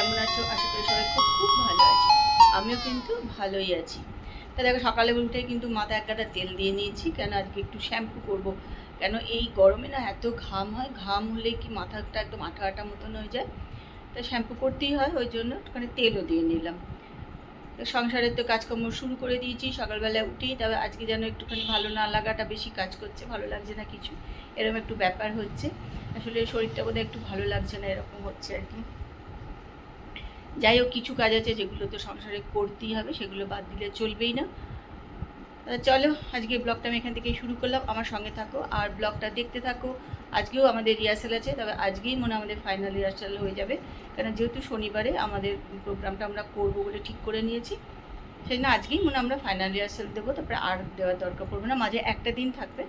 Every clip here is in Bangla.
কেমন আছো? আশা করি সবাই খুব খুব ভালো আছে। আমিও কিন্তু ভালোই আছি। তা দেখো সকালে উঠে কিন্তু মাথায় এক গাদা তেল দিয়ে নিয়েছি, কেন আজকে একটু শ্যাম্পু করব। কেন এই গরমে না এত ঘাম হয়, ঘাম হলে কি মাথাটা একদম আঠা আঠা মতন হয়ে যায়, তা শ্যাম্পু করতেই হয়, ওই জন্য একটুখানি তেলও দিয়ে নিলাম। সংসারের তো কাজকর্ম শুরু করে দিয়েছি সকালবেলায় উঠেই, তবে আজকে যেন একটুখানি ভালো না লাগাটা বেশি কাজ করছে, ভালো লাগছে না কিছু, এরকম একটু ব্যাপার হচ্ছে। আসলে শরীরটা বোধহয় একটু ভালো লাগছে না, এরকম হচ্ছে আর কি। যাই হোক, কিছু কাজ আছে যেগুলো তো সংসারে করতেই হবে, সেগুলো বাদ দিলে চলবেই না। চলো আজকে ব্লগটা আমি এখান থেকেই শুরু করলাম, আমার সঙ্গে থাকো আর ব্লগটা দেখতে থাকো। আজকেও আমাদের রিহার্সাল আছে, তবে আজকেই মনে আমাদের ফাইনাল রিহার্সাল হয়ে যাবে, কারণ যেহেতু শনিবারে আমাদের প্রোগ্রামটা আমরা করবো বলে ঠিক করে নিয়েছি, সেই জন্য আজকেই মনে আমরা ফাইনাল রিহার্সাল দেবো। তারপরে আর দেওয়ার দরকার পড়বে না, মাঝে একটা দিন থাকবে,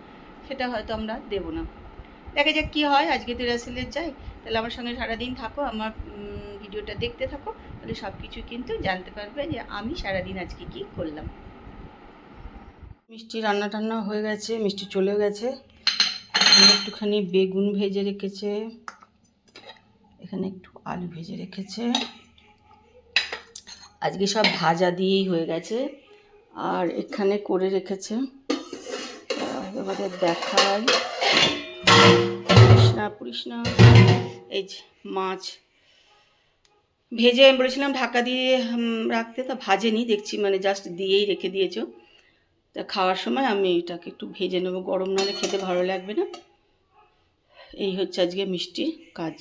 সেটা হয়তো আমরা দেবো না। দেখা যাক কী হয়। আজকে তো রিহার্সালে যাই, তাহলে আমার সঙ্গে সারাদিন থাকো, আমার ভিডিওটা দেখতে থাকো, তাহলে সব কিছু কিন্তু জানতে পারবে যে আমি সারাদিন আজকে কী করলাম। মিষ্টি রান্না টান্না হয়ে গেছে, মিষ্টি চলে গেছে। এখানে একটুখানি বেগুন ভেজে রেখেছে, এখানে একটু আলু ভেজে রেখেছে। আজকে সব ভাজা দিয়েই হয়ে গেছে। আর এখানে করে রেখেছে, এবারে দেখাই, পুরিস না, এই যে মাছ ভেজে আমি বলেছিলাম ঢাকা দিয়ে রাখতে, তা ভাজেনি দেখছি, মানে জাস্ট দিয়েই রেখে দিয়েছো। তা খাওয়ার সময় আমি এটাকে একটু ভেজে নেবো, গরম নাহলে খেতে ভালো লাগবে না। এই হচ্ছে আজকে মিষ্টির কাজ।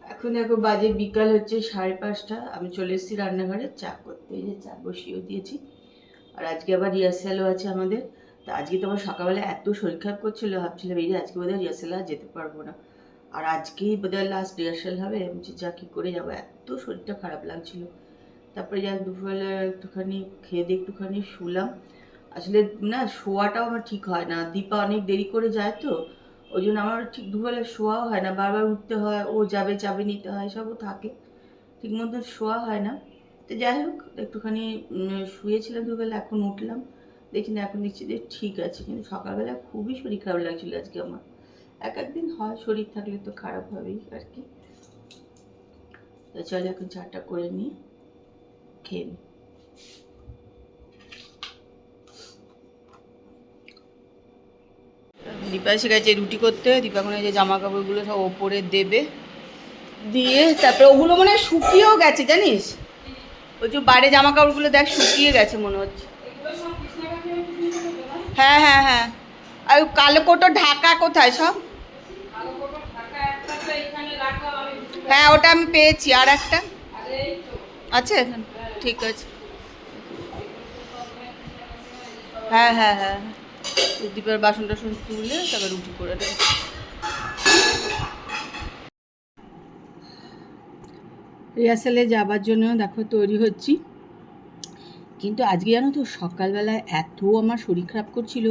এখন দেখো বাজে বিকাল হচ্ছে 5:30, আমি চলে এসেছি রান্নাঘরে চা করতে। এই যে চা বসিয়েও দিয়েছি। আর আজকে আবার রিহার্সালও আছে আমাদের। তা আজকে তো আমার সকালবেলা এত শরীর খারাপ করছিলো, ভাবছিলাম এই যে আজকে বোধহয় রিহার্সাল আর যেতে পারবো না, আর আজকেই বোধহয় লাস্ট রিহার্সাল হবে। আমি যা কী করে যাবো, এত শরীরটা খারাপ লাগছিলো। তারপরে যাক দুপুরবেলা একটুখানি খেয়ে দিয়ে একটুখানি শুলাম। আসলে না শোয়াটাও আমার ঠিক হয় না, দীপা অনেক দেরি করে যায় তো, ওই জন্য আমার ঠিক দুপুরবেলা শোয়াও হয় না, বারবার উঠতে হয়, ও যাবে চাবি নিতে হয়, সবও থাকে, ঠিক মতো শোয়া হয় না। তো যাই হোক একটুখানি শুয়েছিলাম দুপুরবেলা, এখন উঠলাম, দেখি না এখন দেখছি যে ঠিক আছে, কিন্তু সকালবেলা খুবই শরীর খারাপ লাগছিলো আজকে আমার। এক একদিন হয়, শরীর থাকলে তো খারাপ হবেই আর কি। তো চলো এখন চাটা করে নিই, খেয়ে নিই। দীপা এসে গেছে রুটি করতে, দীপা এখন যে জামা কাপড়গুলো সব ওপরে দেবে, দিয়ে তারপরে ওগুলো মনে হয় শুকিয়েও গেছে জানিস, ওই যে বাইরে জামা কাপড়গুলো দেখ শুকিয়ে গেছে মনে হচ্ছে। হ্যাঁ হ্যাঁ হ্যাঁ, আর কালো কোটো ঢাকা কোথায় সব? হ্যাঁ ওটা আমি পেয়েছি, আর একটা আছে এখানে, ঠিক আছে। হ্যাঁ হ্যাঁ হ্যাঁ, দীপার বাসন টাসন তুলে তারপর রুটি করে দেবে। রিহার্সালে যাবার জন্য দেখো তৈরি হচ্ছি, কিন্তু আজকে জানো তো সকালবেলায় এত আমার শরীর খারাপ করছিল,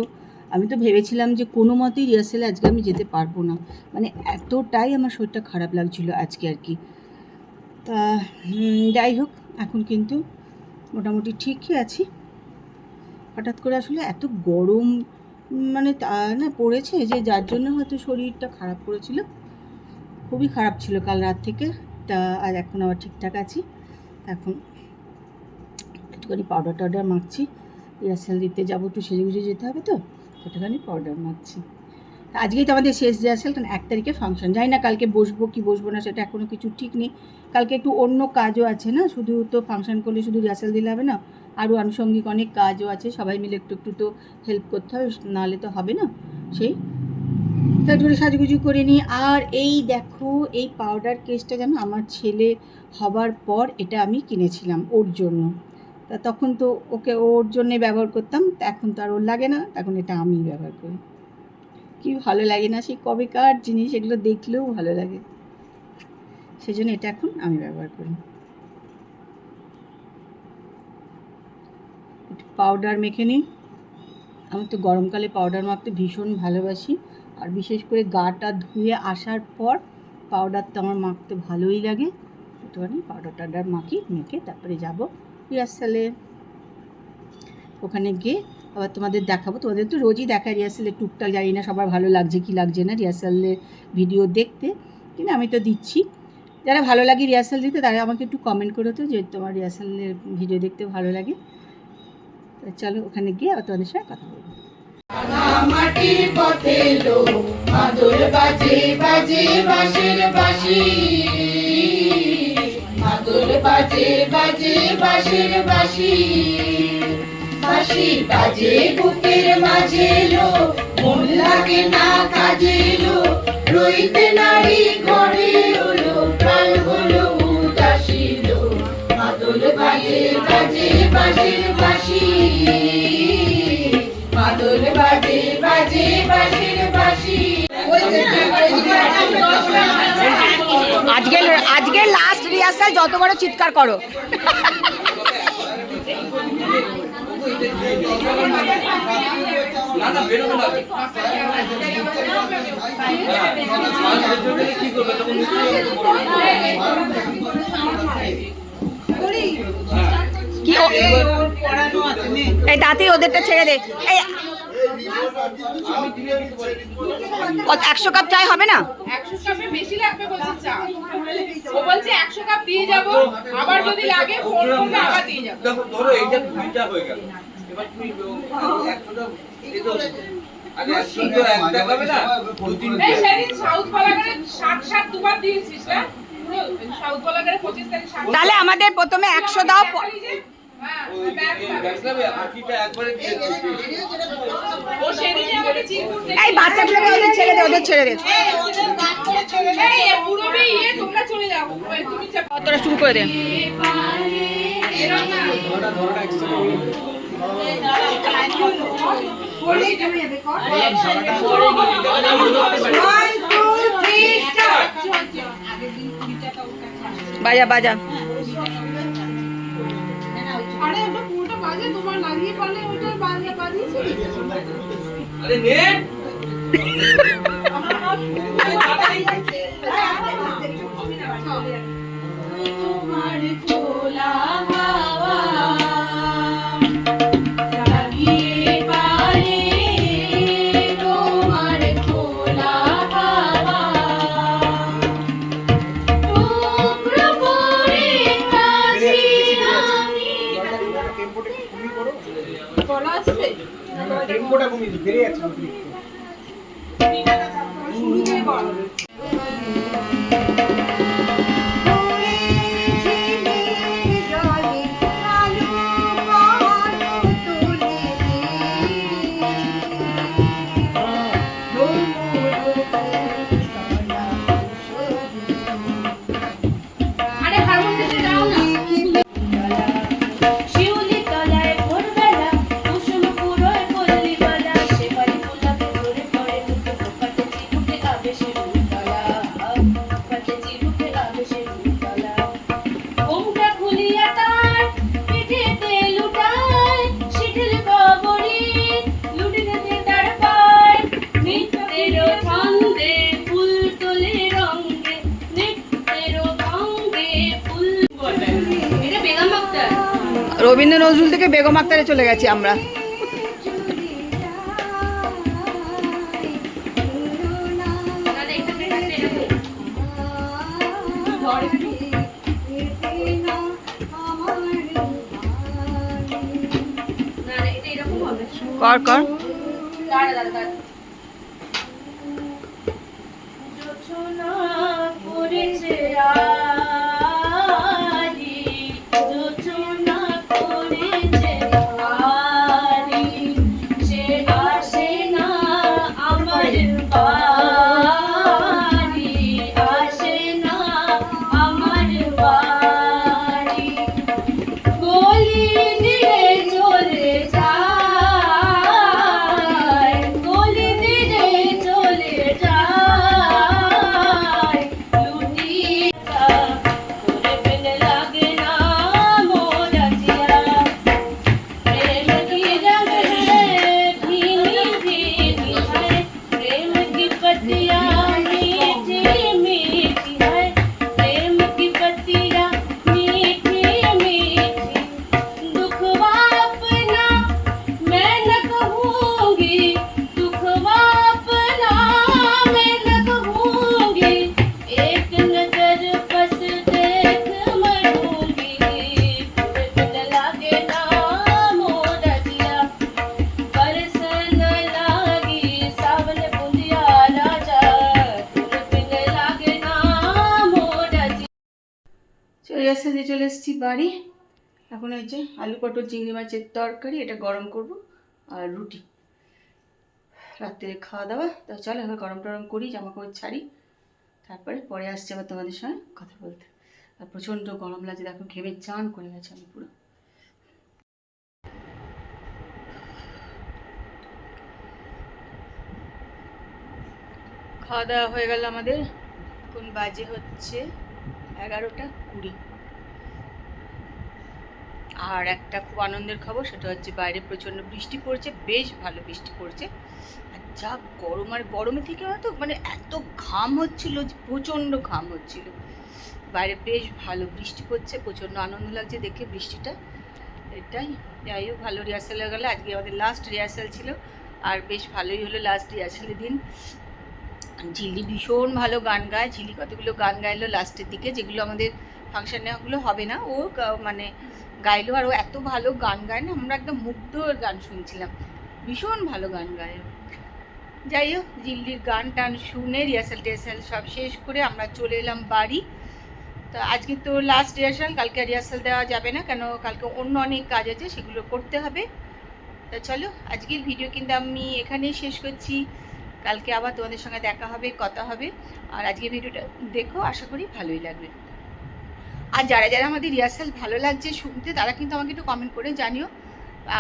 আমি তো ভেবেছিলাম যে কোনো মতেই রিহার্সালে আজকে আমি যেতে পারবো না, মানে এতটাই আমার শরীরটা খারাপ লাগছিল আজকে আর কি। তা যাই হোক এখন কিন্তু মোটামুটি ঠিকই আছি। হঠাৎ করে আসলে এত গরম মানে না পড়েছে, যে যার জন্য হয়তো শরীরটা খারাপ করেছিল, খুবই খারাপ ছিল কাল রাত থেকে। তা আর এখন আবার ঠিকঠাক আছি। এখন একটুখানি পাউডার টাউডার মাখছি, রিহার্সাল দিতে যাবো, একটু সেজে গুজে যেতে হবে তো, একটুখানি পাউডার মাখছি। আজকেই তো আমাদের শেষ রিহার্সাল, কারণ 1 তারিখে ফাংশন, জানি না কালকে বসবো কি বসবো না সেটা এখনও কিছু ঠিক নেই। কালকে একটু অন্য কাজও আছে না, শুধু তো ফাংশন করলে শুধু রিহার্সাল দিলে হবে না, আরও আনুষঙ্গিক অনেক কাজও আছে, সবাই মিলে একটু একটু তো হেল্প করতে হবে, নাহলে তো হবে না। সেই তাই ধরে সাজুগুজু করে নিই। আর এই দেখো এই পাউডার কেসটা যেন আমার ছেলে হবার পর এটা আমি কিনেছিলাম ওর জন্য, তা তখন তো ওকে ওর জন্যে ব্যবহার করতাম, এখন তো আর ওর লাগে না, এখন এটা আমি ব্যবহার করি। কি ভালো লাগে না, সেই কবেকার জিনিস, এগুলো দেখলেও ভালো লাগে, সেই জন্য এটা এখন আমি ব্যবহার করি। একটু পাউডার মেখে নিই, আমি তো গরমকালে পাউডার মাখতে ভীষণ ভালোবাসি, আর বিশেষ করে গাটা ধুয়ে আসার পর পাউডার তো আমার মাখতে ভালোই লাগে, একটুখানি পাউডার টাউডার মাখি, মেখে তারপরে যাব রিহার্সালে। ওখানে গিয়ে আবার তোমাদের দেখাবো, তোমাদের তো রোজই দেখা রিহার্সালে টুকটাক, জানি না সবার ভালো লাগছে কি লাগছে না রিহার্সালের ভিডিও দেখতে, কিন্তু আমি তো দিচ্ছি। যারা ভালো লাগে রিহার্সাল দিতে তারা আমাকে একটু কমেন্ট করো তো যে তোমার রিহার্সালের ভিডিও দেখতে ভালো লাগে। চলো ওখানে গিয়ে আবার তোমাদের সঙ্গে কথা বলবো। মাটির পথে লো মাদুর বাজে বাজে বাঁশির বাঁশি, মাদুর বাজে বাজে বাঁশির বাঁশি, বাঁশি বাজে বুকের মাঝে লো মন লাগে না কাজে লো, রইতে নারী ঘরে হলো প্রাণ হলো উদাসী লো, মাদুর বাজে বাজে বাঁশির বাঁশি, মাদুর বাজে বাজে বাঁশির বাঁশি। আজকে লাস্ট রিহার্সাল, যত বড় চিৎকার করো। এই তাঁতি ওদেরটা ছেড়ে দে। এই 100 কাপ চাই হবে না? 100 কাপে বেশি লাগবে বলছে চা। ও বলছে 100 কাপ দিয়ে যাব, আবার যদি লাগে ফোন করবে আবার দিয়ে যাব। দেখো ধরো এইটা 2টা হয়ে গেল, এবার তুমি 100টা এই তো আগে 100 তো একটা খাবে না, 2-3 এই সেদিন সাউথ বালাগারে 60 দুবার দিয়েছিস না? পুরো সাউথ বালাগারে 25 তারিখ 60। তাহলে আমাদের প্রথমে 100 দাও। হ্যাঁ, ওই ব্যাগটাবে আটিটা একবারে দিয়ে ও সেদিনই আমাকে চিট করতে। এই বাচ্চাগুলোকে ওদের ছেড়ে দে, ওদের ছেড়ে দে। এই পুরোবে তোমরা চলে যাও। তুমি যা তোরা শুরু করে দে। এরকম না। ধরোটা একসাথে বাজা বাজা। আরে ওটা পুরোটা বাজে, তোমার লাগিয়ে পারলে ওটা বাজিয়েছি। আরে নে তোমার খোলা হাওয়া লাগিয়ে পারে, তোমার খোলা হাওয়া টুকরো করে কাশি আমি গলা আসছে। টেম্পোটা কমিয়ে বেড়ে যাচ্ছে অতিরিক্ত। আরে হারমোনিয়ামে দাও না। শিউলি তলায় ভোরবেলা কুসুম পুরোয় পল্লীবালা, সে বাড়ি গোলাপে ধরে পড়ে দুটো পোকাতে চিবুকে আবেশের উতলা, পোকাতে চিবুকে আবেশের উতলা। ঘোমটা খুলিয়া তার পিঠেতে লুটায় শিথিল কবরী, লুটিতে তার পায় নিত্যের ছন্দে ফুল তোলে রঙে, নিত্যের ভঙ্গে ফুল। এটা বেগম আক্তার। রবীন্দ্র নজরুল থেকে বেগম আক্তারে চলে গেছি আমরা। তাহলে এখানে রাখতে এরকম। না না, এটা এরকম হবে। কর কর। দাঁড়া। জোছনা পড়েছে আরি, জোছনা পড়েছে আরি, সে আসে না আমার বাড়ি, আসে না আমার বাড়ি, গলি দিয়ে চলে যায়, গলি চলে এসেছি বাড়ি। এখন এই যে আলু পটল চিংড়ি মাছের তরকারি, এটা গরম করব, আর রুটি রাত্রে খাওয়া দাওয়া। তো চলো এবার গরম টরম করি, জামা কাপড় ছাড়ি, তারপরে পরে আসছে আবার তোমাদের সঙ্গে কথা বলতে। আর প্রচণ্ড গরম লাগছে, দেখো ঘেমে চান করে গেছে আমি পুরো। খাওয়া দাওয়া হয়ে গেল আমাদের, এখন বাজে হচ্ছে 11:20। আর একটা খুব আনন্দের খবর, সেটা হচ্ছে বাইরে প্রচণ্ড বৃষ্টি পড়ছে, বেশ ভালো বৃষ্টি পড়ছে। আর যা গরম, আর গরমে থেকে হয়তো মানে এত ঘাম হচ্ছিল, প্রচণ্ড ঘাম হচ্ছিল। বাইরে বেশ ভালো বৃষ্টি পড়ছে, প্রচণ্ড আনন্দ লাগছে দেখে বৃষ্টিটা। এটাই, যাই হোক ভালো রিহার্সাল হয়ে গেলো। আজকে আমাদের লাস্ট রিহার্সাল ছিল, আর বেশ ভালোই হলো লাস্ট রিহার্সালের দিন। ঝিলি ভীষণ ভালো গান গায়, ঝিলি কতগুলো গান গাইলো লাস্টের দিকে, যেগুলো আমাদের ফাংশানে ওগুলো হবে না, ও মানে গাইলো। আর ও এত ভালো গান গায় না, আমরা একদম মুগ্ধ ওর গান শুনছিলাম, ভীষণ ভালো গান গায়। যাই হোক ঝিল্লির গান টান শুনে রিহার্সাল টিহার্সাল সব শেষ করে আমরা চলে এলাম বাড়ি। তো আজকে তো লাস্ট রিহার্সাল, কালকে রিহার্সাল দেওয়া যাবে না, কেন কালকে অন্য অনেক কাজ আছে, সেগুলো করতে হবে। তা চলো আজকের ভিডিও কিন্তু আমি এখানেই শেষ করছি, কালকে আবার তোমাদের সঙ্গে দেখা হবে, কথা হবে। আর আজকের ভিডিওটা দেখো, আশা করি ভালোই লাগবে। আর যারা যারা আমাদের রিহার্সাল ভালো লাগছে শুনতে, তারা কিন্তু আমাকে একটু কমেন্ট করে জানিও।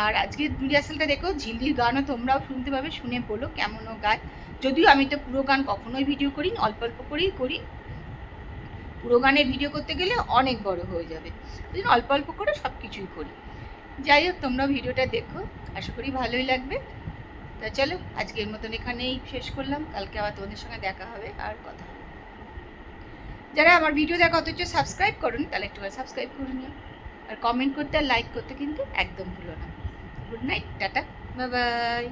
আর আজকের রিহার্সালটা দেখো, ঝিল্লির গানও তোমরাও শুনতে পাবে, শুনে বলো কেমনও গায়। যদিও আমি তো পুরো গান কখনোই ভিডিও করি, অল্প অল্প করেই করি। পুরো গানের ভিডিও করতে গেলে অনেক বড় হয়ে যাবে, ওই জন্য অল্প অল্প করে সব কিছুই করি। যাই হোক তোমরাও ভিডিওটা দেখো, আশা করি ভালোই লাগবে। তা চলো আজকের মতন এখানেই শেষ করলাম, কালকে আবার তোমাদের সঙ্গে দেখা হবে আর কথা হবে। যারা আমার ভিডিও দেখা অথচ সাবস্ক্রাইব করুন, তাহলে একটু সাবস্ক্রাইব করে নিও, আর কমেন্ট করতে আর লাইক করতে কিন্তু একদম ভুলো না। Good night, tata, bye bye.